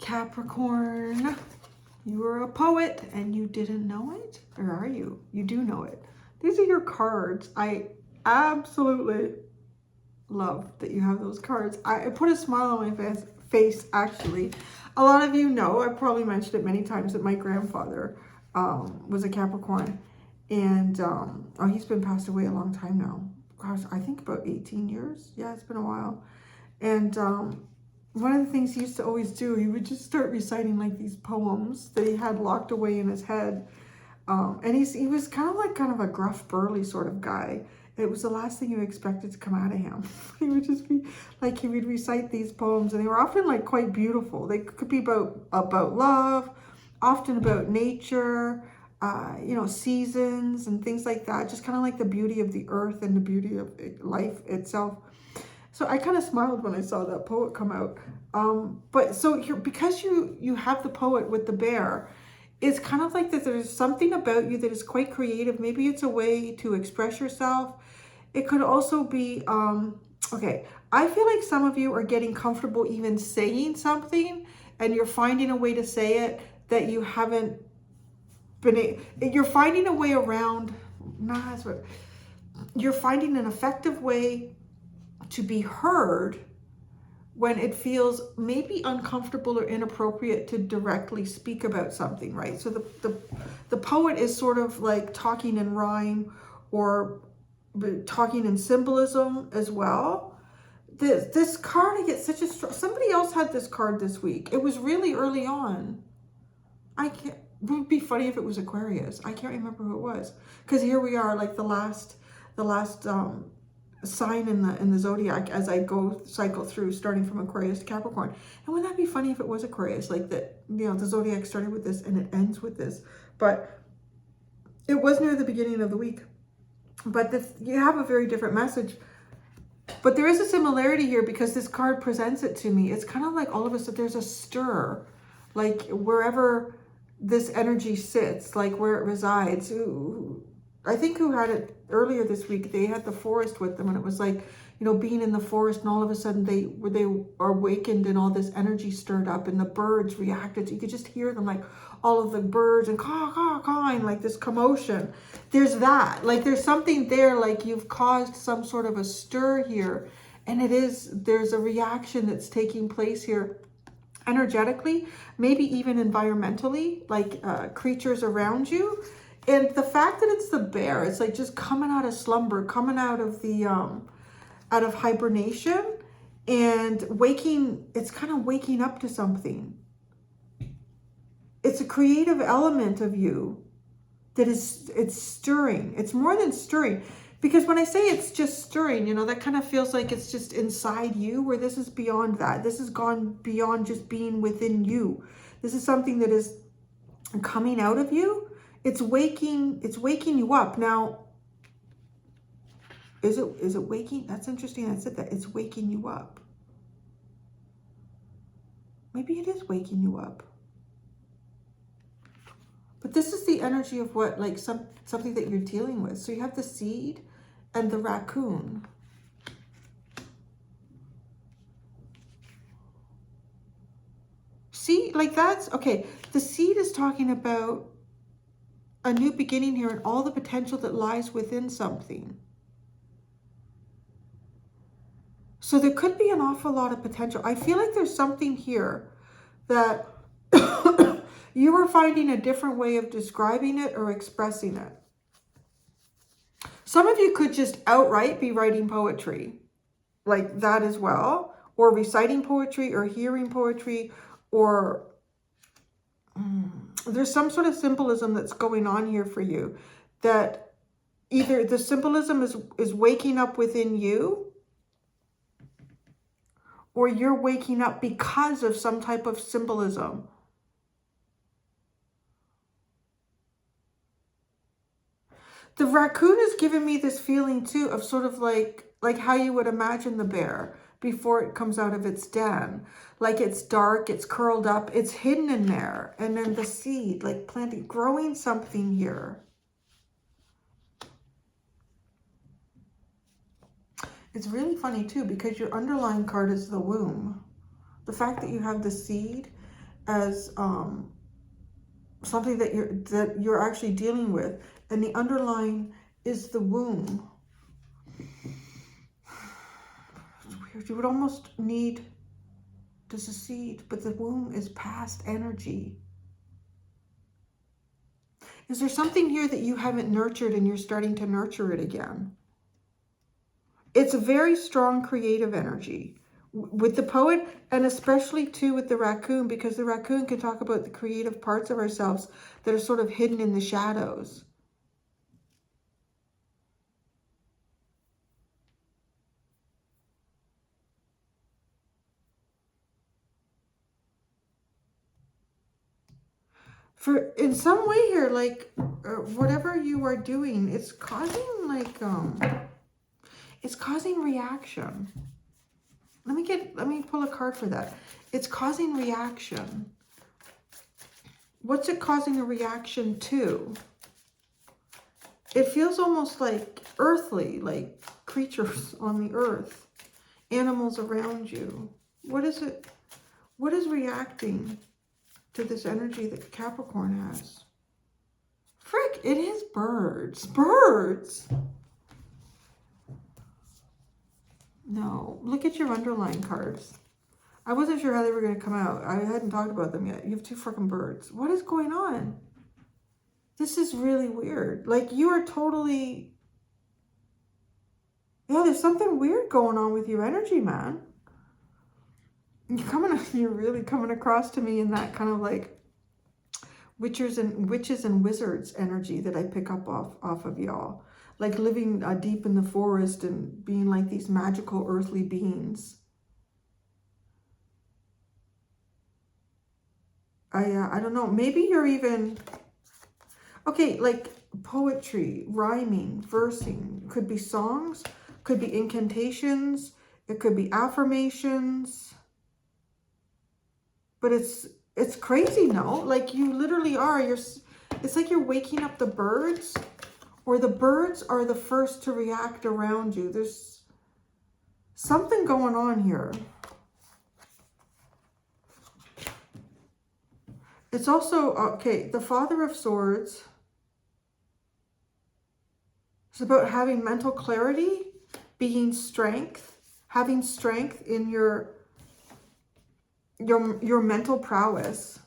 Capricorn, you are a poet and you didn't know it? Or are you? You do know it. These are your cards. I absolutely love that you have those cards. I put a smile on my face actually. A lot of you know, I've probably mentioned it many times, that my grandfather was a Capricorn. And oh, he's been passed away a long time now. Gosh, I think about 18 years. Yeah, it's been a while. And one of the things he used to always do, he would just start reciting like these poems that he had locked away in his head. And he was kind of a gruff, burly sort of guy. It was the last thing you expected to come out of him. He would just be like, he would recite these poems, and they were often like quite beautiful. They could be about love, often about nature, you know, seasons and things like that. Just kind of like the beauty of the earth and the beauty of life itself. So I kind of smiled when I saw that poet come out. But so here, because you have the poet with the bear, it's kind of like that there's something about you that is quite creative. Maybe it's a way to express yourself. It could also be, okay, I feel like some of you are getting comfortable even saying something, and you're finding a way to say it that you haven't been, you're finding a way around, you're finding an effective way to be heard when it feels maybe uncomfortable or inappropriate to directly speak about something, right? So the poet is sort of like talking in rhyme or talking in symbolism as well. This card, I get such a strong, somebody else had this card this week. It was really early on. It would be funny if it was Aquarius. I can't remember who it was. Because here we are, like the last sign in the zodiac as I cycle through, starting from Aquarius to Capricorn. And wouldn't that be funny if it was Aquarius, like that, you know, the zodiac started with this and it ends with this. But it was near the beginning of the week. But you have a very different message. But there is a similarity here because this card presents it to me. It's kind of like all of us, that there's a stir, like wherever this energy sits, like where it resides. I think who had it earlier this week, they had the forest with them, and it was like, you know, being in the forest, and all of a sudden they are awakened and all this energy stirred up, and the birds reacted. You could just hear them, like all of the birds and caw, caw, cawing, like this commotion. There's that, like there's something there, like you've caused some sort of a stir here, and there's a reaction that's taking place here energetically, maybe even environmentally, like creatures around you. And the fact that it's the bear, it's like just coming out of slumber, coming out of the out of hibernation and waking. It's kind of waking up to something. It's a creative element of you that it's stirring. It's more than stirring, because when I say it's just stirring, you know, that kind of feels like it's just inside you, where this is beyond that. This has gone beyond just being within you. This is something that is coming out of you. It's waking you up. Now, is it waking? That's interesting. I said that. It's waking you up. Maybe it is waking you up. But this is the energy of what, like something that you're dealing with. So you have the seed and the raccoon. See, like that's, okay. The seed is talking about a new beginning here and all the potential that lies within something. So there could be an awful lot of potential. I feel like there's something here that you are finding a different way of describing it or expressing it. Some of you could just outright be writing poetry like that as well, or reciting poetry or hearing poetry, or there's some sort of symbolism that's going on here for you, that either the symbolism is waking up within you, or you're waking up because of some type of symbolism. The raccoon is giving me this feeling too of sort of like how you would imagine the bear before it comes out of its den. Like it's dark, it's curled up, it's hidden in there. And then the seed, like planting, growing something here. It's really funny too, because your underlying card is the womb. The fact that you have the seed as something that you're actually dealing with, and the underlying is the womb. It's weird. You would almost need to secede, but the womb is past energy. Is there something here that you haven't nurtured and you're starting to nurture it again? It's a very strong creative energy with the poet, and especially too with the raccoon, because the raccoon can talk about the creative parts of ourselves that are sort of hidden in the shadows. For in some way here, like whatever you are doing, it's causing like it's causing reaction. Let me pull a card for that. It's causing reaction. What's it causing a reaction to? It feels almost like earthly, like creatures on the earth, animals around you. What is it? What is reacting to this energy that Capricorn has? Frick, it is birds. Birds! No, look at your underlying cards. I wasn't sure how they were going to come out. I hadn't talked about them yet. You have two freaking birds. What is going on? This is really weird. Like, you are totally... Yeah, there's something weird going on with your energy, man. You're really coming across to me in that kind of like witches and wizards energy that I pick up off of y'all. Like living deep in the forest and being like these magical earthly beings. I don't know. Maybe you're even... Okay, like poetry, rhyming, versing. Could be songs. Could be incantations. It could be affirmations. But it's crazy, no? Like you literally are. It's like you're waking up the birds. Or the birds are the first to react around you. There's something going on here. It's also, okay, the Father of Swords is about having mental clarity, being strength, having strength in your mental prowess.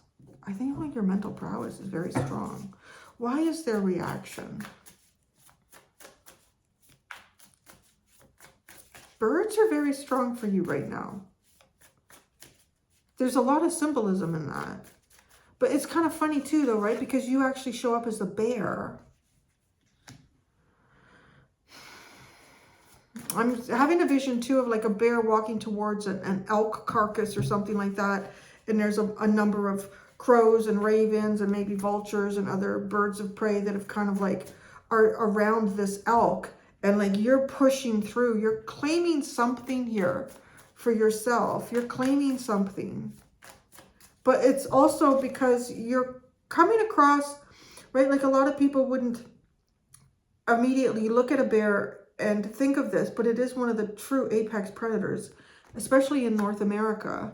I think like your mental prowess is very strong. Why is there reaction? Birds are very strong for you right now. There's a lot of symbolism in that. But it's kind of funny too, though, right? Because you actually show up as a bear. I'm having a vision too of like a bear walking towards an elk carcass or something like that. And there's a number of crows and ravens and maybe vultures and other birds of prey that have kind of like are around this elk. And like you're pushing through, you're claiming something here for yourself. You're claiming something. But it's also because you're coming across, right? Like a lot of people wouldn't immediately look at a bear and think of this, but it is one of the true apex predators, especially in North America.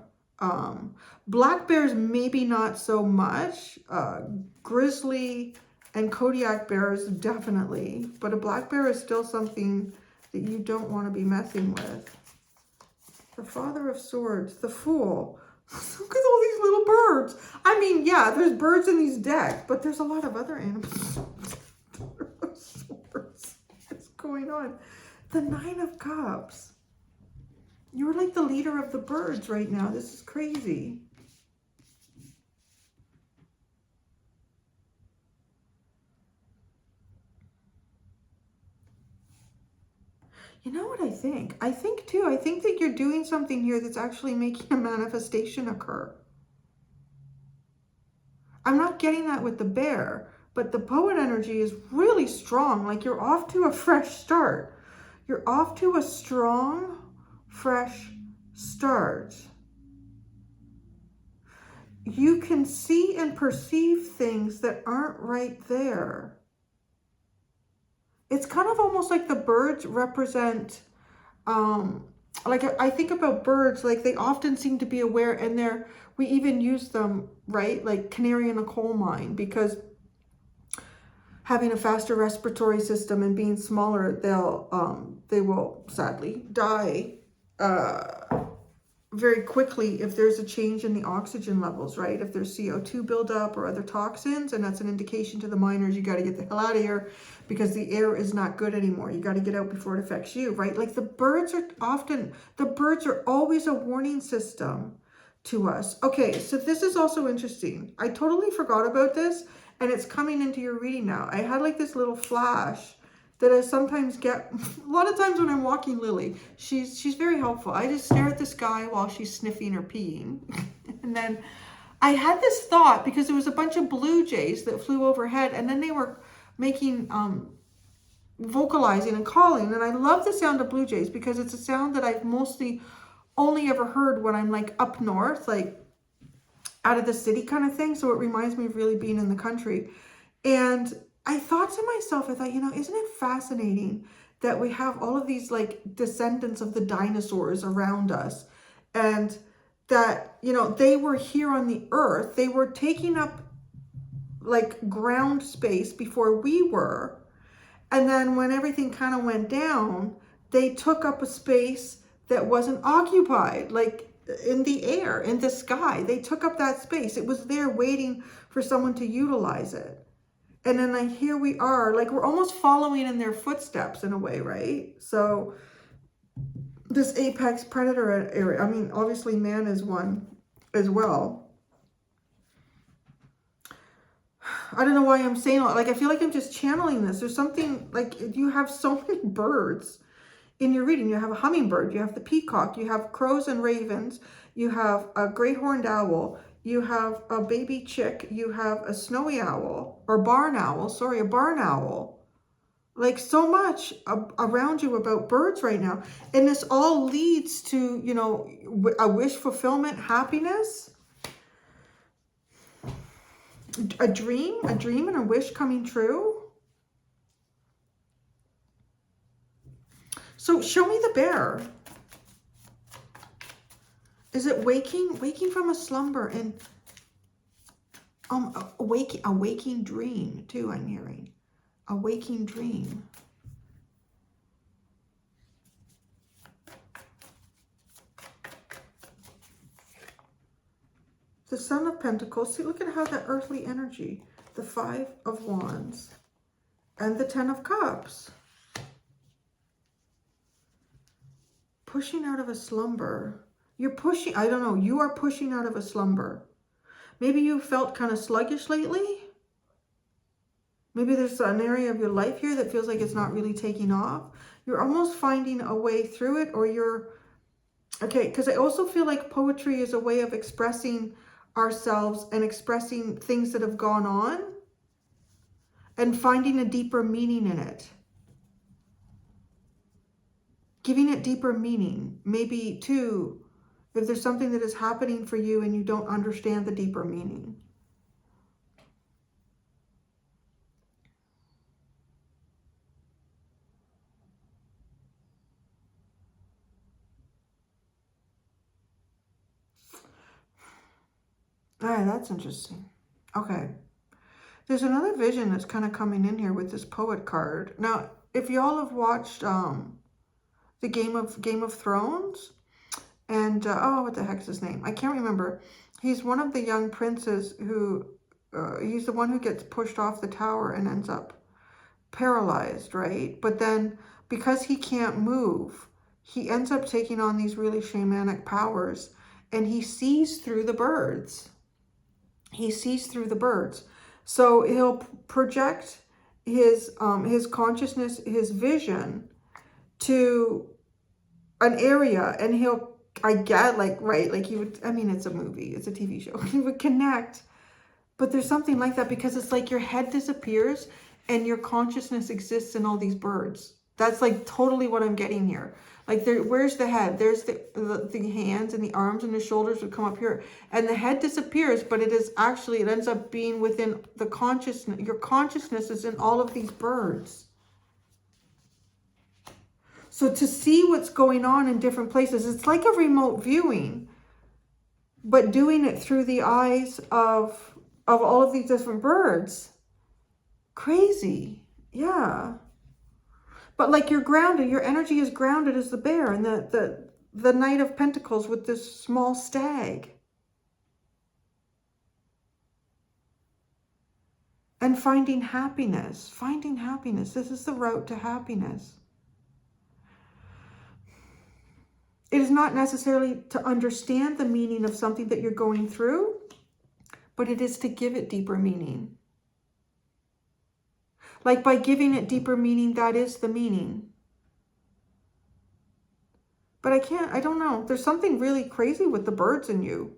Black bears, maybe not so much. Grizzly and Kodiak bears, definitely. But a black bear is still something that you don't want to be messing with. The Father of Swords, the Fool. Look at all these little birds. I mean, yeah, there's birds in these decks, but there's a lot of other animals. What's going on? The Nine of Cups. You're like the leader of the birds right now. This is crazy. You know what I think? I think that you're doing something here that's actually making a manifestation occur. I'm not getting that with the bear, but the poet energy is really strong. Like you're off to a fresh start. You're off to a strong, fresh start. You can see and perceive things that aren't right there. It's kind of almost like the birds represent like I think about birds, like they often seem to be aware, and we even use them, right? Like canary in a coal mine, because having a faster respiratory system and being smaller, they will sadly die very quickly if there's a change in the oxygen levels, right? If there's CO2 buildup or other toxins, and that's an indication to the miners, you got to get the hell out of here because the air is not good anymore. You got to get out before it affects you, right? Like the birds are always a warning system to us. Okay, so this is also interesting. I totally forgot about this, and it's coming into your reading now. I had like this little flash that I sometimes get a lot of times when I'm walking Lily. She's very helpful. I just stare at the sky while she's sniffing or peeing. And then I had this thought, because there was a bunch of blue jays that flew overhead, and then they were making vocalizing and calling, and I love the sound of blue jays because it's a sound that I've mostly only ever heard when I'm like up north, like out of the city kind of thing. So it reminds me of really being in the country. And I thought to myself, you know, isn't it fascinating that we have all of these like descendants of the dinosaurs around us, and that, you know, they were here on the earth. They were taking up like ground space before we were. And then when everything kind of went down, they took up a space that wasn't occupied, like in the air, in the sky. They took up that space. It was there waiting for someone to utilize it. And then here we are, like we're almost following in their footsteps in a way, right? So this apex predator area, I mean, obviously man is one as well. I don't know why I'm saying, like, I feel like I'm just channeling this. There's something, like, you have so many birds in your reading. You have a hummingbird, you have the peacock, you have crows and ravens, you have a great horned owl, you have a baby chick, you have a snowy owl, or barn owl, sorry, a barn owl. Like so much around you about birds right now. And this all leads to, you know, a wish fulfillment, happiness, a dream and a wish coming true. So show me the bear. Is it waking from a slumber, and a waking dream too, I'm hearing. A waking dream. The Son of Pentacles. See, look at how that earthly energy. The Five of Wands. And the Ten of Cups. Pushing out of a slumber. You're pushing, I don't know, you are pushing out of a slumber. Maybe you felt kind of sluggish lately. Maybe there's an area of your life here that feels like it's not really taking off. You're almost finding a way through it, or you're, okay, because I also feel like poetry is a way of expressing ourselves and expressing things that have gone on and finding a deeper meaning in it. Giving it deeper meaning. Maybe too, if there's something that is happening for you and you don't understand the deeper meaning. All right, that's interesting. Okay. There's another vision that's kind of coming in here with this poet card. Now, if y'all have watched the Game of Thrones, and oh, what the heck's his name? I can't remember. He's one of the young princes who, he's the one who gets pushed off the tower and ends up paralyzed, right? But then because he can't move, he ends up taking on these really shamanic powers, and he sees through the birds. He sees through the birds. So he'll project his consciousness, his vision to an area, and he'll, I get, like, right, like he would, I mean, it's a movie, it's a TV show. He would connect, but there's something like that, because it's like your head disappears and your consciousness exists in all these birds. That's like totally what I'm getting here. Like, there, where's the head? There's the hands and the arms and the shoulders would come up here, and the head disappears, but it is actually, it ends up being within the consciousness. Your consciousness is in all of these birds. So to see what's going on in different places, it's like a remote viewing, but doing it through the eyes of all of these different birds. Crazy. Yeah. But like you're grounded, your energy is grounded as the bear and the Knight of Pentacles with this small stag. And finding happiness. Finding happiness. This is the route to happiness. It is not necessarily to understand the meaning of something that you're going through, but it is to give it deeper meaning. Like by giving it deeper meaning, that is the meaning. But I don't know. There's something really crazy with the birds in you.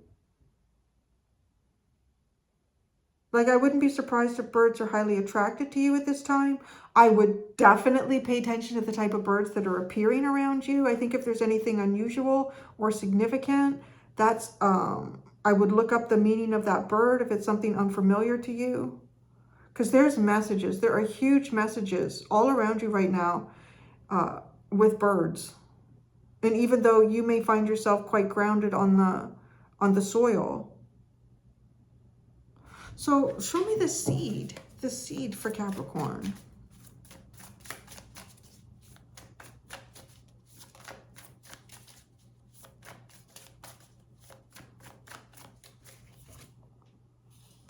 Like, I wouldn't be surprised if birds are highly attracted to you at this time. I would definitely pay attention to the type of birds that are appearing around you. I think if there's anything unusual or significant, that's, I would look up the meaning of that bird if it's something unfamiliar to you. Because there's messages. There are huge messages all around you right now with birds. And even though you may find yourself quite grounded on the soil. So show me the seed for Capricorn.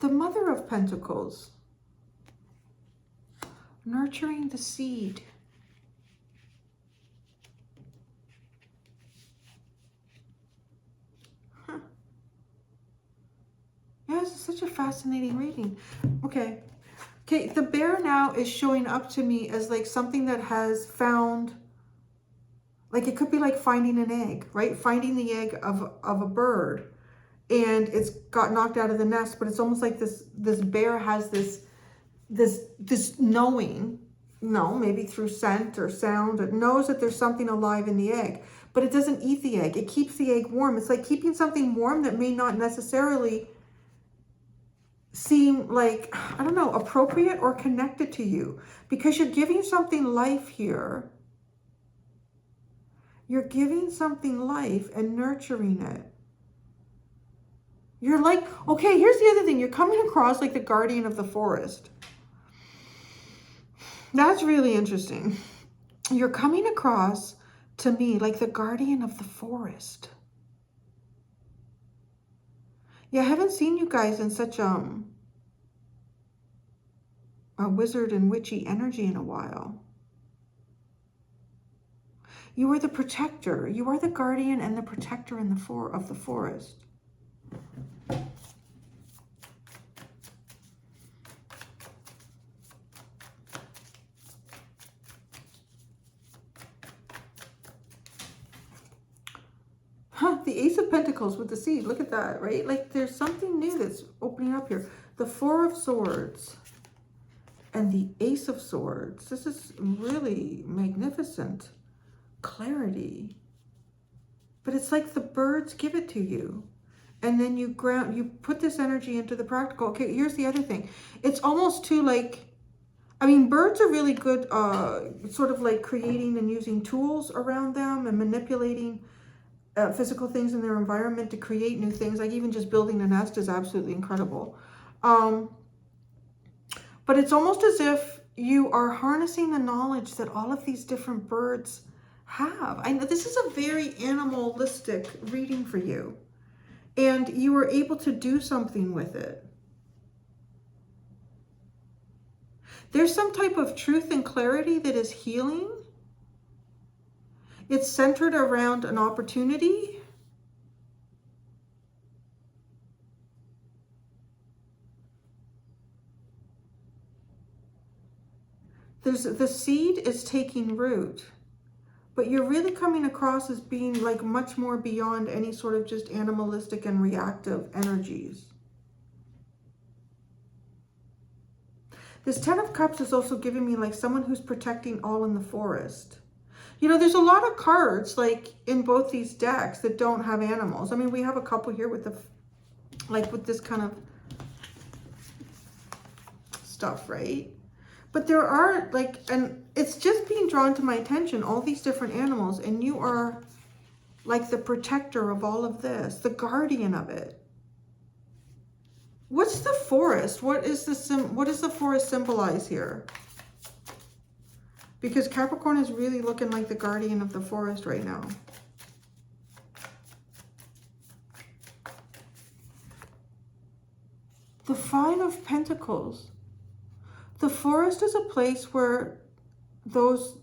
The Mother of Pentacles, nurturing the seed. Yeah, this is such a fascinating reading. Okay, the bear now is showing up to me as like something that has found, like it could be like finding an egg, right? Finding the egg of a bird, and it's got knocked out of the nest, but it's almost like this bear has this knowing, maybe through scent or sound, it knows that there's something alive in the egg, but it doesn't eat the egg. It keeps the egg warm. It's like keeping something warm that may not necessarily seem like, I don't know, appropriate or connected to you, because you're giving something life here. You're giving something life and nurturing it. You're like, okay, here's the other thing. You're coming across like the guardian of the forest. That's really interesting. You're coming across to me like the guardian of the forest. Yeah, I haven't seen you guys in such a wizard and witchy energy in a while. You are the protector. You are the guardian and the protector in of the forest. The Ace of Pentacles with the seed. Look at that, right? Like there's something new that's opening up here. The Four of Swords and the Ace of Swords. This is really magnificent. Clarity. But it's like the birds give it to you. And then you put this energy into the practical. Okay, here's the other thing. It's almost too like, I mean, birds are really good, sort of like creating and using tools around them and manipulating physical things in their environment to create new things. Like even just building a nest is absolutely incredible. But it's almost as if you are harnessing the knowledge that all of these different birds have. I know this is a very animalistic reading for you. And you were able to do something with it. There's some type of truth and clarity that is healing. It's centered around an opportunity. The seed is taking root, but you're really coming across as being like much more beyond any sort of just animalistic and reactive energies. This Ten of Cups is also giving me like someone who's protecting all in the forest. You know, there's a lot of cards like in both these decks that don't have animals. I mean, we have a couple here with with this kind of stuff, right? But there are like, and it's just being drawn to my attention, all these different animals, and you are like the protector of all of this, the guardian of it. What's the forest? What is the forest symbolize here? Because Capricorn is really looking like the guardian of the forest right now. The Five of Pentacles. The forest is a place where those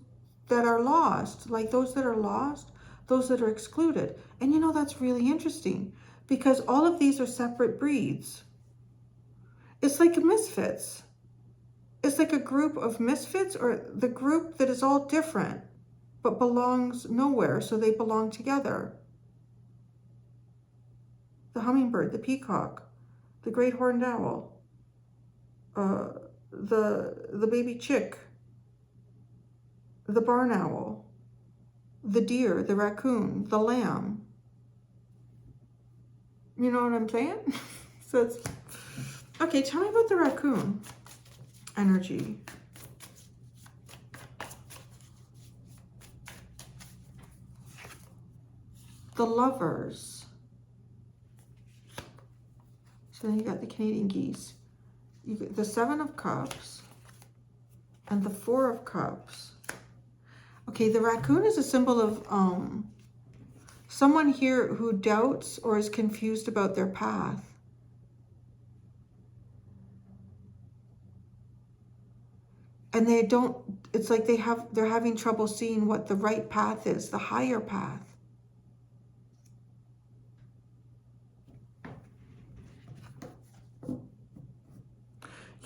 that are lost, like those that are lost, those that are excluded. And you know, that's really interesting because all of these are separate breeds. It's like misfits. It's like a group of misfits, or the group that is all different but belongs nowhere, so they belong together. The hummingbird, the peacock, the great horned owl, the baby chick, the barn owl, the deer, the raccoon, the lamb. You know what I'm saying? So it's, okay, tell me about the raccoon energy. The lovers. So then you got the Canadian geese. You get the Seven of Cups and the Four of Cups. Okay, the raccoon is a symbol of someone here who doubts or is confused about their path. And they don't, it's like they're having trouble seeing what the right path is, the higher path.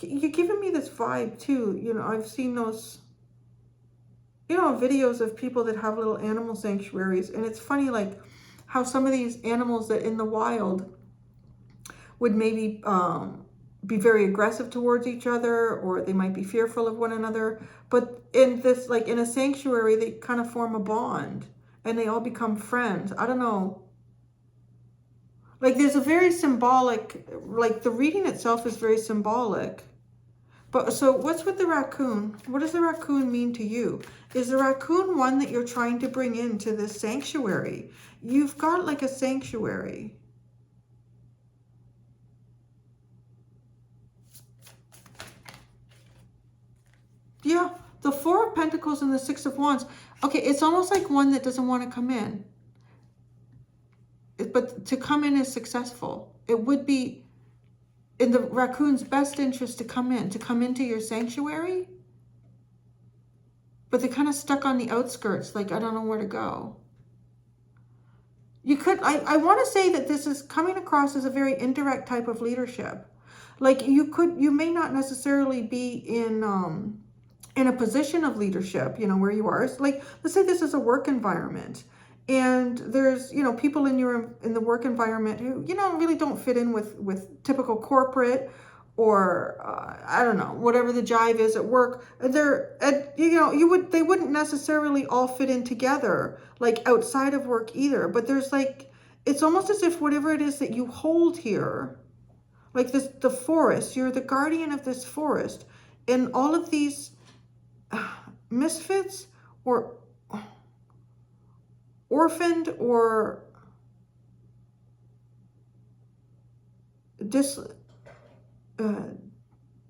You're giving me this vibe too. You know, I've seen those, you know, videos of people that have little animal sanctuaries. And it's funny, like how some of these animals that in the wild would maybe be very aggressive towards each other, or they might be fearful of one another. But in this, like in a sanctuary, they kind of form a bond and they all become friends. I don't know. Like there's a very symbolic, like the reading itself is very symbolic. But so what's with the raccoon? What does the raccoon mean to you? Is the raccoon one that you're trying to bring into this sanctuary? You've got like a sanctuary. Yeah, the Four of Pentacles and the Six of Wands. Okay, it's almost like one that doesn't want to come in. But to come in is successful. It would be in the raccoon's best interest to come into your sanctuary. But they're kind of stuck on the outskirts, like, I don't know where to go. You could, I want to say that this is coming across as a very indirect type of leadership. Like you may not necessarily be in a position of leadership, you know, where you are. Like, let's say this is a work environment. And there's, you know, people in the work environment who, you know, really don't fit in with typical corporate or I don't know, whatever the jive is at work. They're, you know, they wouldn't necessarily all fit in together, like outside of work either. But there's like, it's almost as if whatever it is that you hold here, like the forest, you're the guardian of this forest, and all of these misfits or orphaned or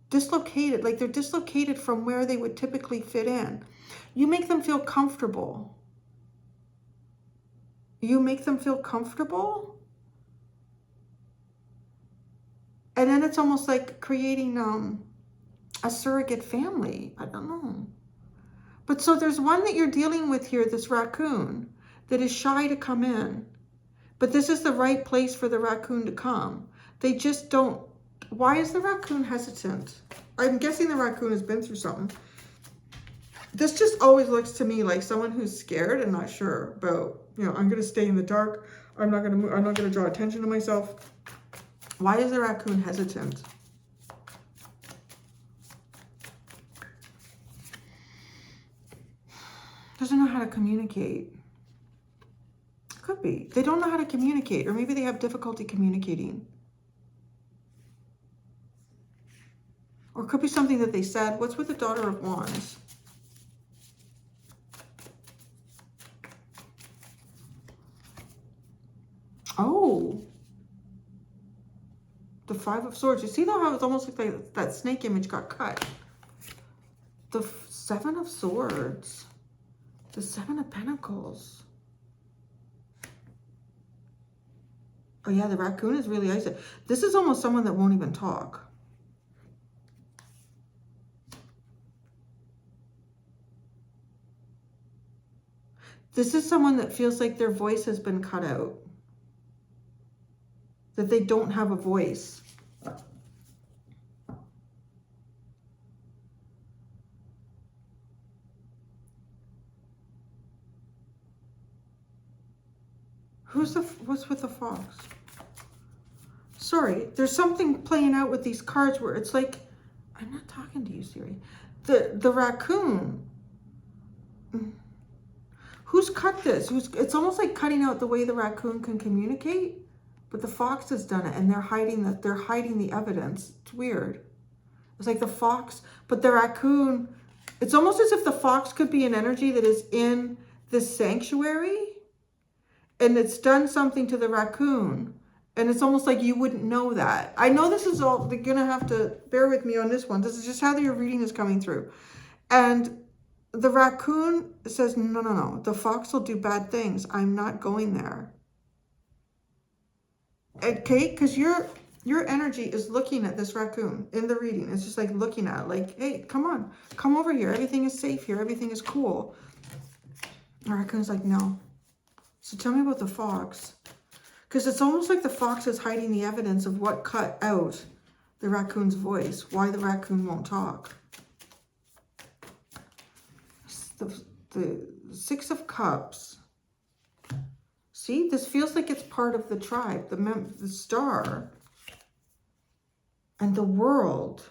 dislocated, like they're dislocated from where they would typically fit in. You make them feel comfortable. You make them feel comfortable. And then it's almost like creating a surrogate family. I don't know. But so there's one that you're dealing with here, this raccoon, that is shy to come in. But this is the right place for the raccoon to come. They just don't. Why is the raccoon hesitant? I'm guessing the raccoon has been through something. This just always looks to me like someone who's scared and not sure about, you know, I'm going to stay in the dark. I'm not going to move. I'm not going to draw attention to myself. Why is the raccoon hesitant? Doesn't know how to communicate. Could be. They don't know how to communicate, or maybe they have difficulty communicating. Or it could be something that they said. What's with the Daughter of Wands? Oh. The Five of Swords. You see how it's almost like that snake image got cut? The Seven of Swords. The Seven of Pentacles. Oh yeah, the raccoon is really icy. This is almost someone that won't even talk. This is someone that feels like their voice has been cut out. That they don't have a voice. What's with the fox? Sorry, there's something playing out with these cards where it's like, I'm not talking to you, Siri. The raccoon. Who's cut this? It's almost like cutting out the way the raccoon can communicate, but the fox has done it, and they're hiding the evidence. It's weird. It's like the fox, but the raccoon. It's almost as if the fox could be an energy that is in this sanctuary, and it's done something to the raccoon. And it's almost like you wouldn't know that. I know this is all, they're going to have to bear with me on this one. This is just how your reading is coming through. And the raccoon says, no, no, no. The fox will do bad things. I'm not going there. Okay? Because your energy is looking at this raccoon in the reading. It's just like looking at it. Like, hey, come on. Come over here. Everything is safe here. Everything is cool. The raccoon's like, no. So tell me about the fox. Because it's almost like the fox is hiding the evidence of what cut out the raccoon's voice. Why the raccoon won't talk. The Six of Cups. See, this feels like it's part of the tribe. The star. And the world.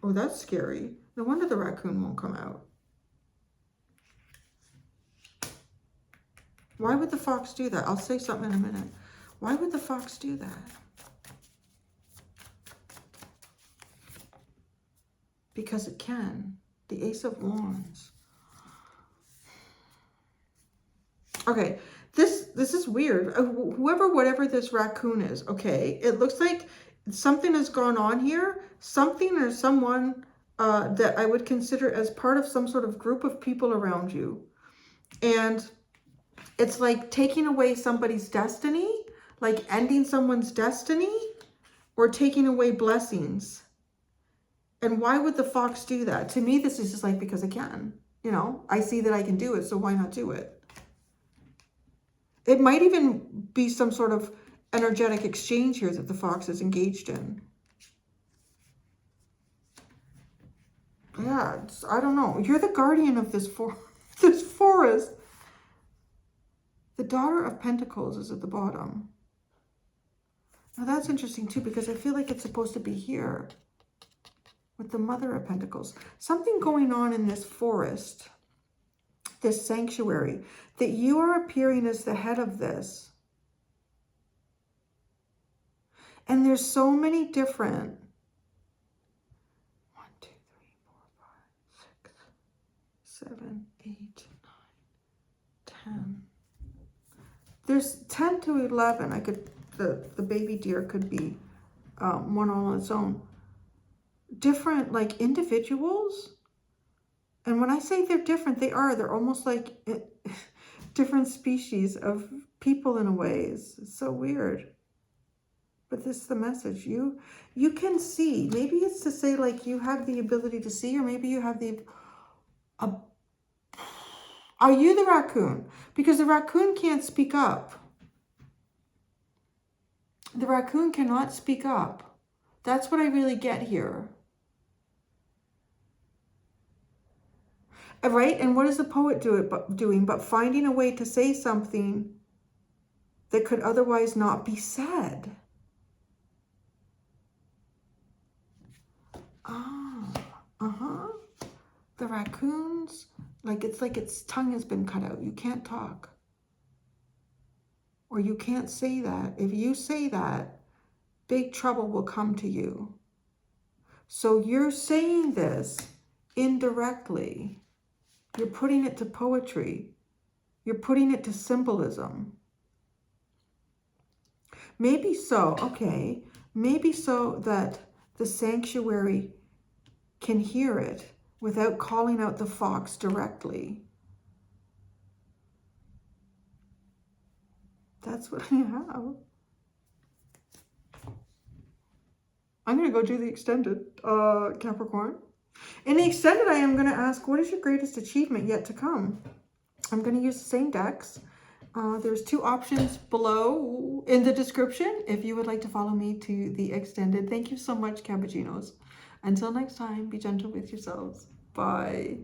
Oh, that's scary. No wonder the raccoon won't come out. Why would the fox do that? I'll say something in a minute. Why would the fox do that? Because it can. The Ace of Wands. Okay, this is weird. Whatever this raccoon is, okay, it looks like something has gone on here. Something or someone that I would consider as part of some sort of group of people around you. And it's like taking away somebody's destiny, like ending someone's destiny, or taking away blessings. And why would the fox do that? To me, this is just like, because I can. You know, I see that I can do it, so why not do it? It might even be some sort of energetic exchange here that the fox is engaged in. Yeah, I don't know. You're the guardian of this forest. The Daughter of Pentacles is at the bottom. Now that's interesting too, because I feel like it's supposed to be here with the Mother of Pentacles. Something going on in this forest, this sanctuary, that you are appearing as the head of this. And there's so many different 1, 2, 3, 4, 5, 6, 7, 8, 9, 10. There's 10 to 11. I could, the baby deer could be one all on its own. Different, like, individuals. And when I say they're different, they're almost like different species of people in a way. It's so weird. But this is the message. You can see. Maybe it's to say, like, you have the ability to see, or maybe you have the... Are you the raccoon? Because the raccoon can't speak up. The raccoon cannot speak up. That's what I really get here. Right? And what is the poet doing but finding a way to say something that could otherwise not be said? The raccoons, like its tongue has been cut out. You can't talk. Or you can't say that. If you say that, big trouble will come to you. So you're saying this indirectly. You're putting it to poetry. You're putting it to symbolism. Maybe so, okay. Maybe so that the sanctuary can hear it without calling out the fox directly. That's what I have. I'm going to go do the extended, Capricorn. In the extended, I am going to ask, what is your greatest achievement yet to come? I'm going to use the same decks. There's 2 options below in the description if you would like to follow me to the extended. Thank you so much, Cappuccinos. Until next time, be gentle with yourselves. Bye.